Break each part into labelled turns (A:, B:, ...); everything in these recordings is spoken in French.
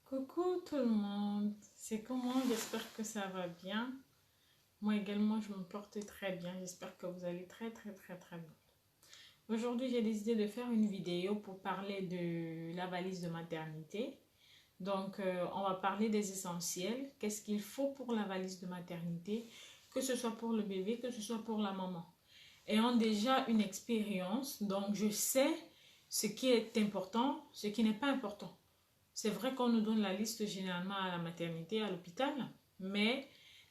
A: Coucou tout le monde, c'est comment? J'espère que ça va bien. Moi également, je me porte très bien. J'espère que vous allez très bien. Aujourd'hui, j'ai décidé de faire une vidéo pour parler de la valise de maternité. Donc, on va parler des essentiels. Qu'est-ce qu'il faut pour la valise de maternité, que ce soit pour le bébé, que ce soit pour la maman. Ayant déjà une expérience, donc je sais ce qui est important, ce qui n'est pas important. C'est vrai qu'on nous donne la liste généralement à la maternité, à l'hôpital, mais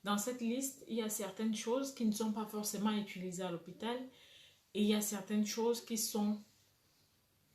A: dans cette liste, il y a certaines choses qui ne sont pas forcément utilisées à l'hôpital et il y a certaines choses qui sont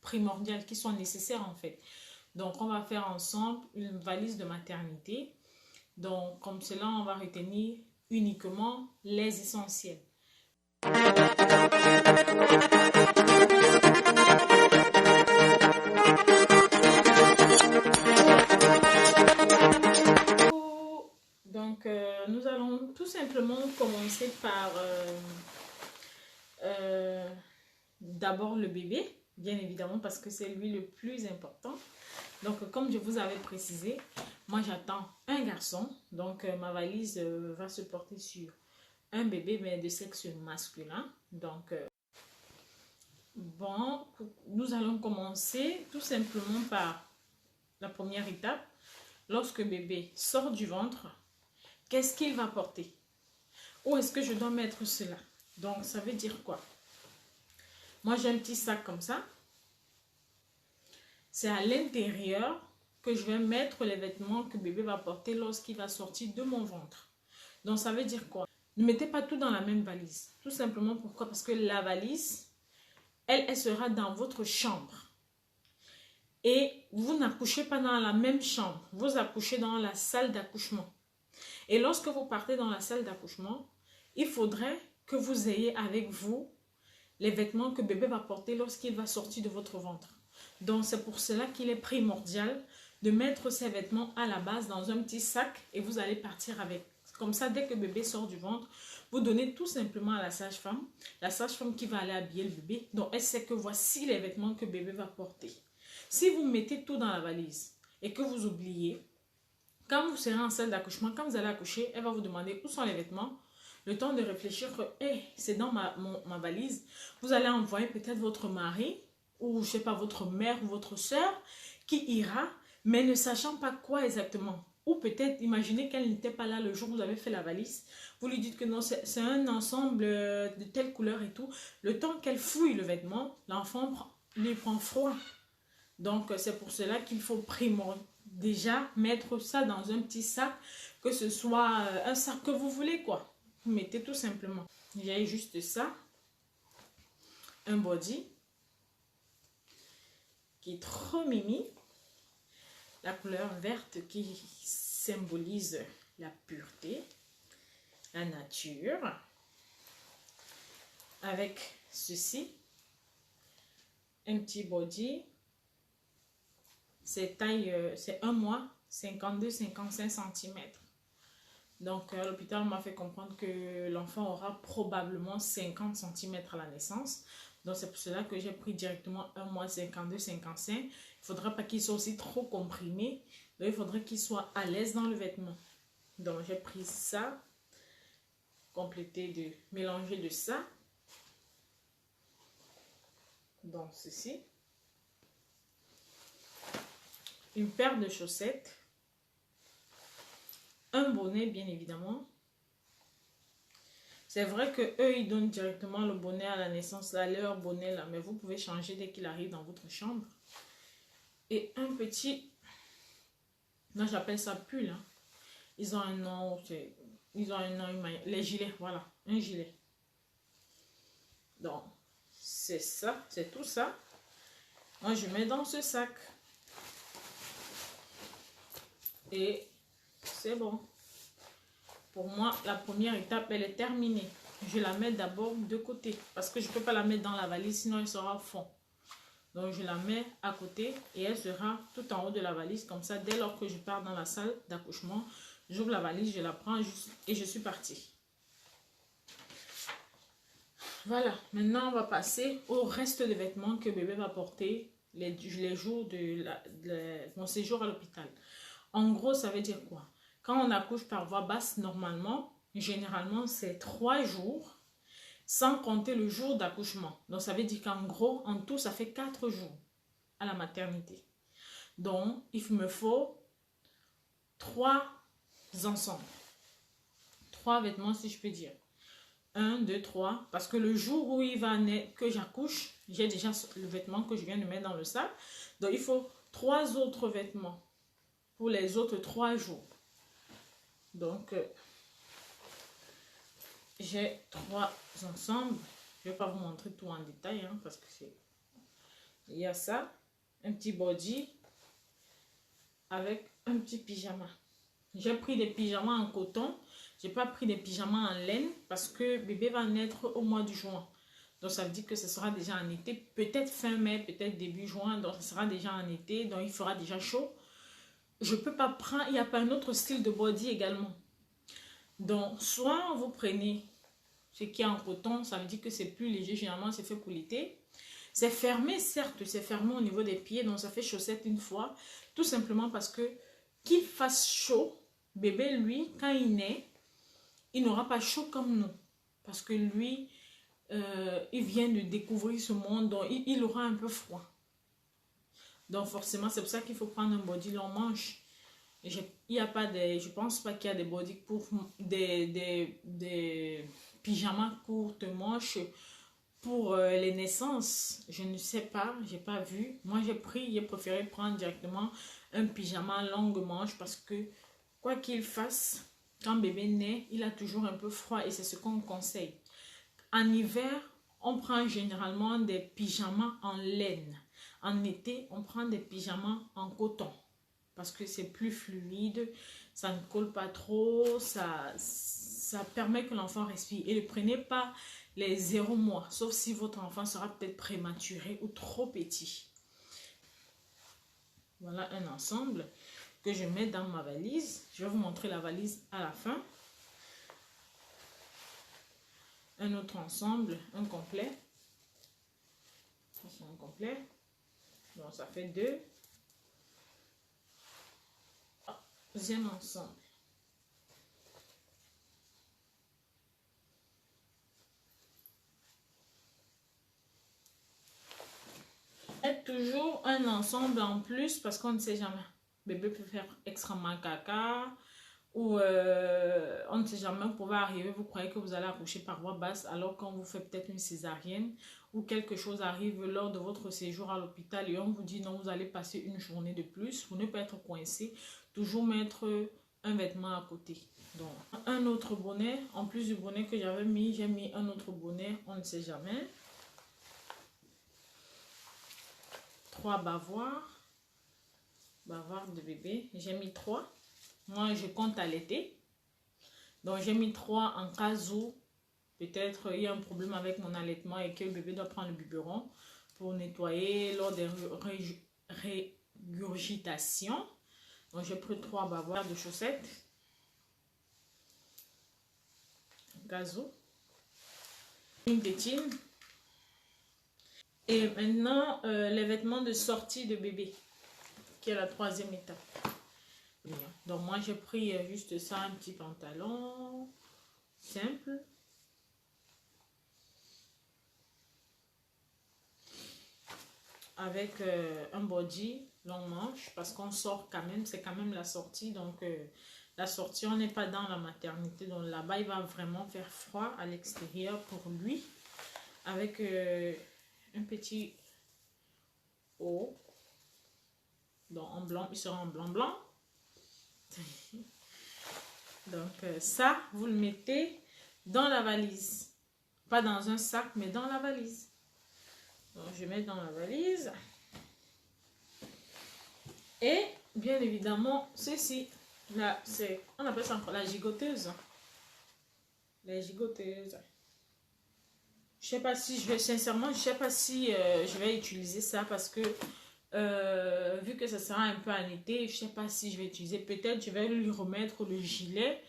A: primordiales, qui sont nécessaires en fait. Donc, on va faire ensemble une valise de maternité. Donc, comme cela, on va retenir uniquement les essentiels. Donc, nous allons tout simplement commencer par d'abord le bébé, bien évidemment, parce que c'est lui le plus important. Donc, comme je vous avais précisé, moi j'attends un garçon. Donc, ma valise va se porter sur un bébé, mais de sexe masculin. Donc, bon, nous allons commencer tout simplement par la première étape. Lorsque bébé sort du ventre, qu'est-ce qu'il va porter? Où est-ce que je dois mettre cela? Donc, ça veut dire quoi? Moi, j'ai un petit sac comme ça. C'est à l'intérieur que je vais mettre les vêtements que bébé va porter lorsqu'il va sortir de mon ventre. Donc, ça veut dire quoi? Ne mettez pas tout dans la même valise. Tout simplement pourquoi? Parce que la valise, elle sera dans votre chambre. Et vous n'accouchez pas dans la même chambre. Vous accouchez dans la salle d'accouchement. Et lorsque vous partez dans la salle d'accouchement, il faudrait que vous ayez avec vous les vêtements que bébé va porter lorsqu'il va sortir de votre ventre. Donc, c'est pour cela qu'il est primordial de mettre ces vêtements à la base dans un petit sac et vous allez partir avec. Comme ça, dès que bébé sort du ventre, vous donnez tout simplement à la sage-femme qui va aller habiller le bébé. Donc, elle sait que voici les vêtements que bébé va porter. Si vous mettez tout dans la valise et que vous oubliez, quand vous serez en salle d'accouchement, quand vous allez accoucher, elle va vous demander où sont les vêtements. Le temps de réfléchir que hey, c'est dans ma valise. Vous allez envoyer peut-être votre mari ou je sais pas, votre mère ou votre soeur qui ira, mais ne sachant pas quoi exactement. Ou peut-être, imaginez qu'elle n'était pas là le jour où vous avez fait la valise. Vous lui dites que non, c'est un ensemble de telle couleur et tout. Le temps qu'elle fouille le vêtement, l'enfant lui prend froid. Donc, c'est pour cela qu'il faut déjà mettre ça dans un petit sac, que ce soit un sac que vous voulez, quoi. Vous mettez tout simplement. J'ai juste ça. Un body qui est trop mimi. La couleur verte qui symbolise la pureté, la nature. Avec ceci, un petit body. C'est taille, c'est 1 mois, 52-55 cm. Donc, l'hôpital m'a fait comprendre que l'enfant aura probablement 50 cm à la naissance. Donc, c'est pour cela que j'ai pris directement 1 mois 52-55. Il ne faudra pas qu'il soit aussi trop comprimé. Donc, il faudrait qu'il soit à l'aise dans le vêtement. Donc, j'ai pris ça, complété de mélanger de ça. Donc, ceci. Une paire de chaussettes. Un bonnet, bien évidemment. C'est vrai que eux ils donnent directement le bonnet à la naissance, là, leur bonnet là, mais vous pouvez changer dès qu'il arrive dans votre chambre. Et un petit, moi j'appelle ça pull, hein. Ils ont un nom, les gilets, voilà, un gilet. Donc, c'est ça, c'est tout ça. Moi je mets dans ce sac. Et c'est bon. Pour moi, la première étape, elle est terminée. Je la mets d'abord de côté. Parce que je ne peux pas la mettre dans la valise, sinon elle sera au fond. Donc, je la mets à côté et elle sera tout en haut de la valise. Comme ça, dès lors que je pars dans la salle d'accouchement, j'ouvre la valise, je la prends et je suis partie. Voilà. Maintenant, on va passer au reste des vêtements que bébé va porter les jours de mon séjour à l'hôpital. En gros, ça veut dire quoi? Quand on accouche par voie basse, normalement, généralement, c'est 3 jours, sans compter le jour d'accouchement. Donc, ça veut dire qu'en gros, en tout, ça fait 4 jours à la maternité. Donc, il me faut 3 ensembles. 3 vêtements, si je peux dire. 1, 2, 3. Parce que le jour où il va naître, que j'accouche, j'ai déjà le vêtement que je viens de mettre dans le sac. Donc, il faut 3 autres vêtements pour les autres 3 jours. Donc, j'ai 3 ensembles. Je ne vais pas vous montrer tout en détail, hein, parce que c'est... Il y a ça, un petit body avec un petit pyjama. J'ai pris des pyjamas en coton. J'ai pas pris des pyjamas en laine parce que bébé va naître au mois de juin. Donc, ça veut dire que ce sera déjà en été. Peut-être fin mai, peut-être début juin. Donc, ce sera déjà en été. Donc, il fera déjà chaud. Je peux pas prendre... Il n'y a pas un autre style de body également. Donc, soit vous prenez ce qui est en coton. Ça veut dire que c'est plus léger. Généralement, c'est fait pour l'été. C'est fermé, certes. C'est fermé au niveau des pieds. Donc, ça fait chaussette une fois. Tout simplement parce que qu'il fasse chaud, bébé, lui, quand il naît, il n'aura pas chaud comme nous. Parce que lui, il vient de découvrir ce monde, donc il aura un peu froid. Donc forcément, c'est pour ça qu'il faut prendre un body long manche. Il y a pas de, je pense pas qu'il y a des body pour des pyjamas courtes manches pour les naissances. Je ne sais pas, j'ai pas vu. Moi, j'ai préféré prendre directement un pyjama longue manche parce que quoi qu'il fasse, quand bébé naît, il a toujours un peu froid et c'est ce qu'on conseille. En hiver, on prend généralement des pyjamas en laine. En été, on prend des pyjamas en coton parce que c'est plus fluide, ça ne colle pas trop, ça permet que l'enfant respire. Et ne prenez pas les 0 mois, sauf si votre enfant sera peut-être prématuré ou trop petit. Voilà un ensemble que je mets dans ma valise. Je vais vous montrer la valise à la fin. Un autre ensemble, un complet. Ça, c'est un complet. Donc, ça fait 2. Deuxième ensemble. Et toujours un ensemble en plus parce qu'on ne sait jamais. Bébé peut faire extrêmement caca. Ou on ne sait jamais, vous pouvez arriver, vous croyez que vous allez accoucher par voie basse alors qu'on vous fait peut-être une césarienne ou quelque chose arrive lors de votre séjour à l'hôpital et on vous dit non, vous allez passer une journée de plus pour ne pas être coincé, toujours mettre un vêtement à côté. Donc, un autre bonnet, en plus du bonnet que j'avais mis, j'ai mis un autre bonnet, on ne sait jamais. 3 bavoirs de bébé, j'ai mis 3. Moi, je compte allaiter. Donc, j'ai mis 3 en cas où peut-être il y a un problème avec mon allaitement et que le bébé doit prendre le biberon pour nettoyer lors des régurgitations. Donc, j'ai pris 3 bavoirs de chaussettes. En cas où. Une tétine. Et maintenant, les vêtements de sortie de bébé, qui est la 3e étape. Donc moi j'ai pris juste ça, un petit pantalon simple. Avec un body long manche parce qu'on sort quand même, c'est quand même la sortie. Donc la sortie, on n'est pas dans la maternité. Donc là-bas, il va vraiment faire froid à l'extérieur pour lui. Avec un petit haut. Donc en blanc, il sera en blanc. Donc ça, vous le mettez dans la valise. Pas dans un sac, mais dans la valise. Donc je mets dans la valise. Et bien évidemment, ceci, là, c'est, on appelle ça encore la gigoteuse. La gigoteuse. Je sais pas si je vais, sincèrement, je sais pas si je vais utiliser ça parce que vu que ça sera un peu en été, je sais pas si je vais utiliser. Peut-être je vais lui remettre le gilet.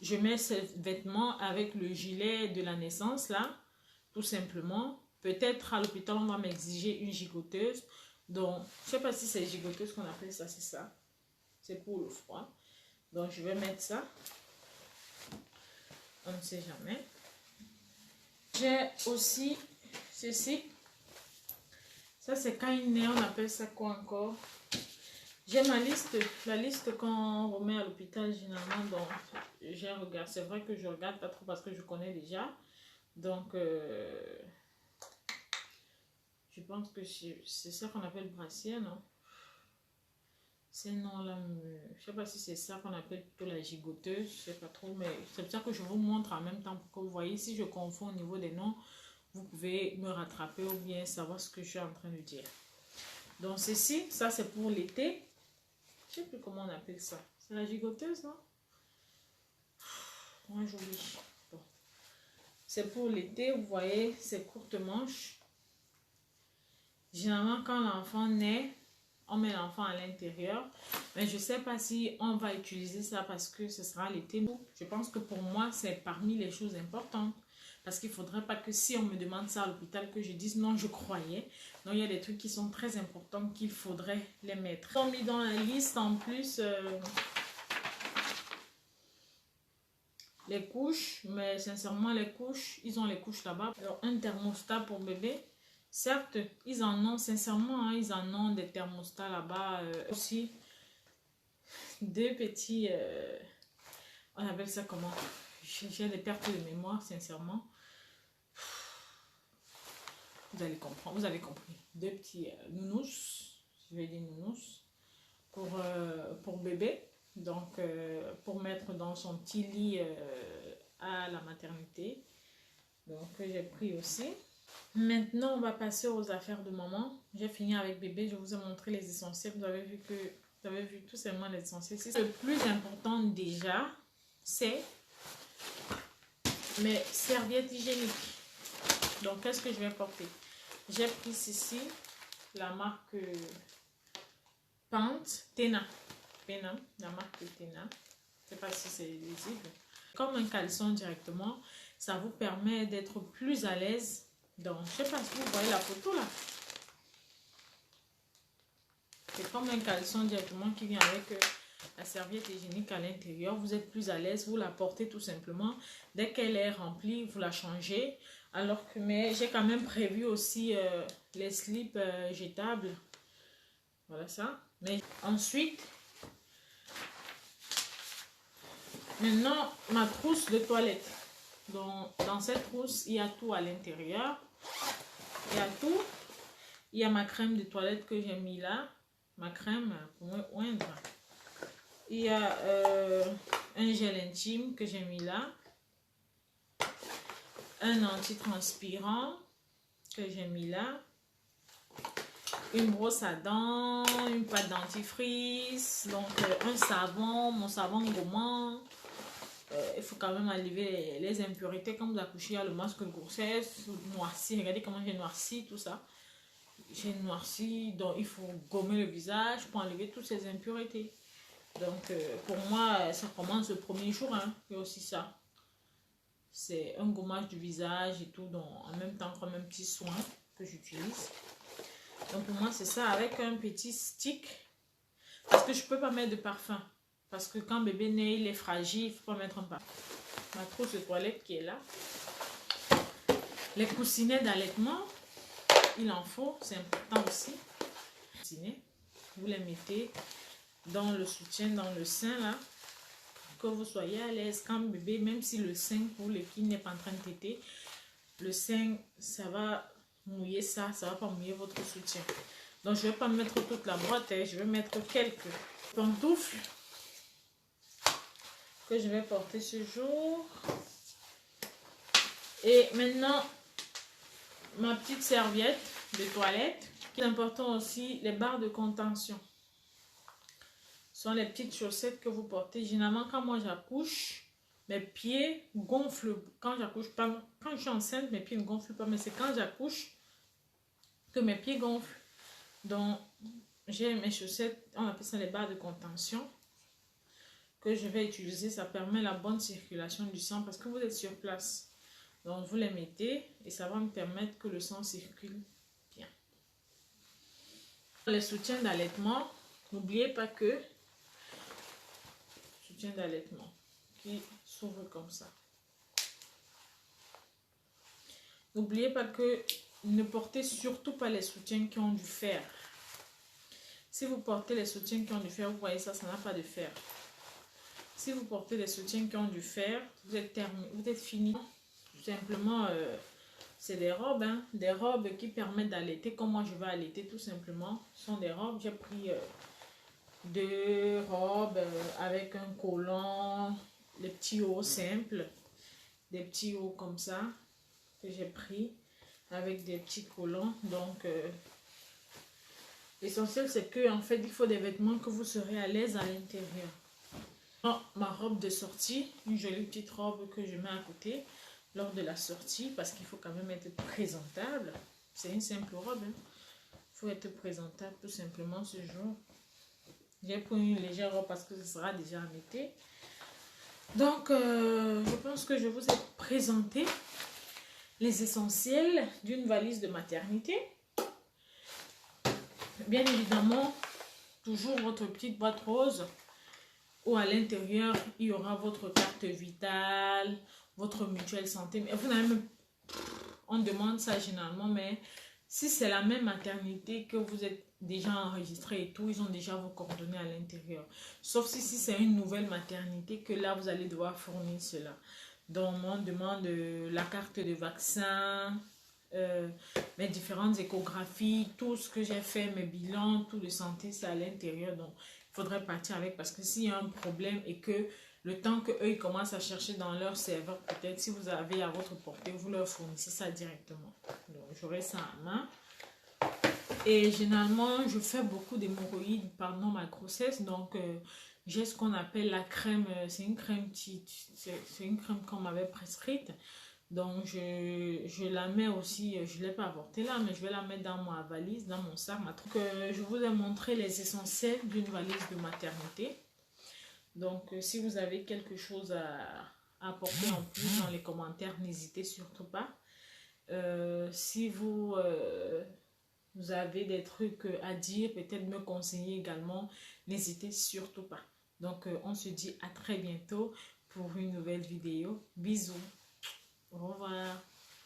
A: Je mets ce vêtement avec le gilet de la naissance là, tout simplement. Peut-être à l'hôpital on va m'exiger une gigoteuse. Donc je sais pas si c'est gigoteuse qu'on appelle ça, c'est ça. c'est pour le froid. Donc, je vais mettre ça. On ne sait jamais. J'ai aussi ceci. Ça, c'est quand il naît, on appelle ça quoi encore? J'ai ma liste, la liste qu'on remet à l'hôpital généralement. Donc, j'ai regardé. C'est vrai que je regarde pas trop parce que je connais déjà. Donc, je pense que c'est ça qu'on appelle brassière, non? C'est non là, je sais pas si c'est ça qu'on appelle plutôt la gigoteuse, je sais pas trop, mais c'est pour ça que je vous montre en même temps pour que vous voyez. Si je confonds au niveau des noms, vous pouvez me rattraper ou bien savoir ce que je suis en train de dire. Donc ceci, ça c'est pour l'été. Je sais plus comment on appelle ça. C'est la gigoteuse, non? Moi j'oublie. Bon. C'est pour l'été, vous voyez, c'est courte manche. Généralement quand l'enfant naît, on met l'enfant à l'intérieur. Mais je ne sais pas si on va utiliser ça parce que ce sera l'été. Je pense que pour moi, c'est parmi les choses importantes. Parce qu'il ne faudrait pas que si on me demande ça à l'hôpital, que je dise non, je croyais. Donc, il y a des trucs qui sont très importants qu'il faudrait les mettre. Ils ont mis dans la liste en plus les couches. Mais sincèrement, les couches, ils ont les couches là-bas. Alors, un thermostat pour bébé. Certes, ils en ont, sincèrement, hein, ils en ont des thermostats là-bas aussi. Deux petits, on appelle ça comment? J'ai des pertes de mémoire, sincèrement. Vous allez comprendre, vous avez compris. Deux petits nounous, je vais dire nounous, pour bébé. Donc, pour mettre dans son petit lit à la maternité. Donc, j'ai pris aussi. Maintenant, on va passer aux affaires de maman. J'ai fini avec bébé. Je vous ai montré les essentiels. Vous avez vu tout simplement les essentiels. Le plus important déjà, c'est mes serviettes hygiéniques. Donc, qu'est-ce que je vais porter? J'ai pris ici la marque Pente, Tena, la marque Tena. Je ne sais pas si c'est visible. Comme un caleçon directement, ça vous permet d'être plus à l'aise. Donc, je ne sais pas si vous voyez la photo là. C'est comme un caleçon directement qui vient avec la serviette hygiénique à l'intérieur. Vous êtes plus à l'aise, vous la portez tout simplement. Dès qu'elle est remplie, vous la changez. Alors que, mais j'ai quand même prévu aussi les slips jetables. Voilà ça. Mais ensuite, maintenant, ma trousse de toilette. Donc, dans cette trousse, il y a tout à l'intérieur. Il y a tout. Il y a ma crème de toilette que j'ai mis là. Ma crème pour me oindre. Il y a un gel intime que j'ai mis là. Un antitranspirant que j'ai mis là. Une brosse à dents. Une pâte dentifrice. Donc, un savon. Mon savon gommant. Il faut quand même enlever les impuretés. Quand vous accouchez, il y a le masque de grossesse, noirci. Regardez comment j'ai noirci tout ça. J'ai noirci, donc il faut gommer le visage pour enlever toutes ces impuretés. Donc pour moi, ça commence le premier jour. Hein. Il y a aussi ça. C'est un gommage du visage et tout, donc en même temps comme un petit soin que j'utilise. Donc pour moi, c'est ça avec un petit stick. Parce que je ne peux pas mettre de parfum. Parce que quand bébé naît, il est fragile, il ne faut pas mettre un parfum. Ma trousse de toilette qui est là. Les coussinets d'allaitement, il en faut, c'est important aussi. Coussinets, vous les mettez dans le soutien, dans le sein là. Que vous soyez à l'aise quand bébé, même si le sein pour le qui n'est pas en train de téter, le sein, ça va mouiller ça, ça va pas mouiller votre soutien. Donc je vais pas mettre toute la boîte, hein, je vais mettre quelques pantoufles que je vais porter ce jour. Et maintenant, ma petite serviette de toilette. Ce qui est important aussi, les barres de contention. Ce sont les petites chaussettes que vous portez. Généralement, quand moi j'accouche, mes pieds gonflent. Quand j'accouche, pas quand je suis enceinte, mes pieds ne gonflent pas. Mais c'est quand j'accouche que mes pieds gonflent. Donc, j'ai mes chaussettes, on appelle ça les barres de contention, que je vais utiliser. Ça permet la bonne circulation du sang parce que vous êtes sur place. Donc, vous les mettez et ça va me permettre que le sang circule bien. Les soutiens d'allaitement, n'oubliez pas que soutien d'allaitement qui s'ouvre comme ça. N'oubliez pas que ne portez surtout pas les soutiens qui ont du fer. Si vous portez les soutiens qui ont du fer, vous voyez ça, ça n'a pas de fer. Si vous portez des soutiens qui ont du fer, vous êtes terminé, vous êtes fini. Tout simplement, c'est des robes, hein, des robes qui permettent d'allaiter. Comme moi, je vais allaiter tout simplement. Ce sont des robes. J'ai pris 2 robes avec un collant, les petits hauts simples, des petits hauts comme ça que j'ai pris avec des petits collants. Donc, l'essentiel, c'est que en fait, il faut des vêtements que vous serez à l'aise à l'intérieur. Ma robe de sortie, une jolie petite robe que je mets à côté lors de la sortie parce qu'il faut quand même être présentable. C'est une simple robe, hein. Il faut être présentable tout simplement ce jour. J'ai pris une légère robe parce que ce sera déjà en été. Donc, je pense que je vous ai présenté les essentiels d'une valise de maternité. Bien évidemment, toujours votre petite boîte rose où à l'intérieur, il y aura votre carte vitale, votre mutuelle santé. Mais vous n'avez même... On demande ça généralement, mais si c'est la même maternité que vous êtes déjà enregistré et tout, ils ont déjà vos coordonnées à l'intérieur. Sauf si c'est une nouvelle maternité que là, vous allez devoir fournir cela. Donc, on demande la carte de vaccin, mes différentes échographies, tout ce que j'ai fait, mes bilans, tout de santé, c'est à l'intérieur. Donc, il faudrait partir avec parce que s'il y a un problème et que le temps qu'eux ils commencent à chercher dans leur serveur, peut-être si vous avez à votre portée, vous leur fournissez ça directement. Donc, j'aurai ça en main. Et généralement, je fais beaucoup d'hémorroïdes pendant ma grossesse. Donc, j'ai ce qu'on appelle la crème. C'est une crème c'est une crème qu'on m'avait prescrite. Donc, je la mets aussi, je ne l'ai pas apportée là, mais je vais la mettre dans ma valise, dans mon sac. Donc, je vous ai montré les essentiels d'une valise de maternité. Donc, si vous avez quelque chose à apporter en plus dans les commentaires, n'hésitez surtout pas. Si vous avez des trucs à dire, peut-être me conseiller également, n'hésitez surtout pas. Donc, on se dit à très bientôt pour une nouvelle vidéo. Bisous. Au revoir.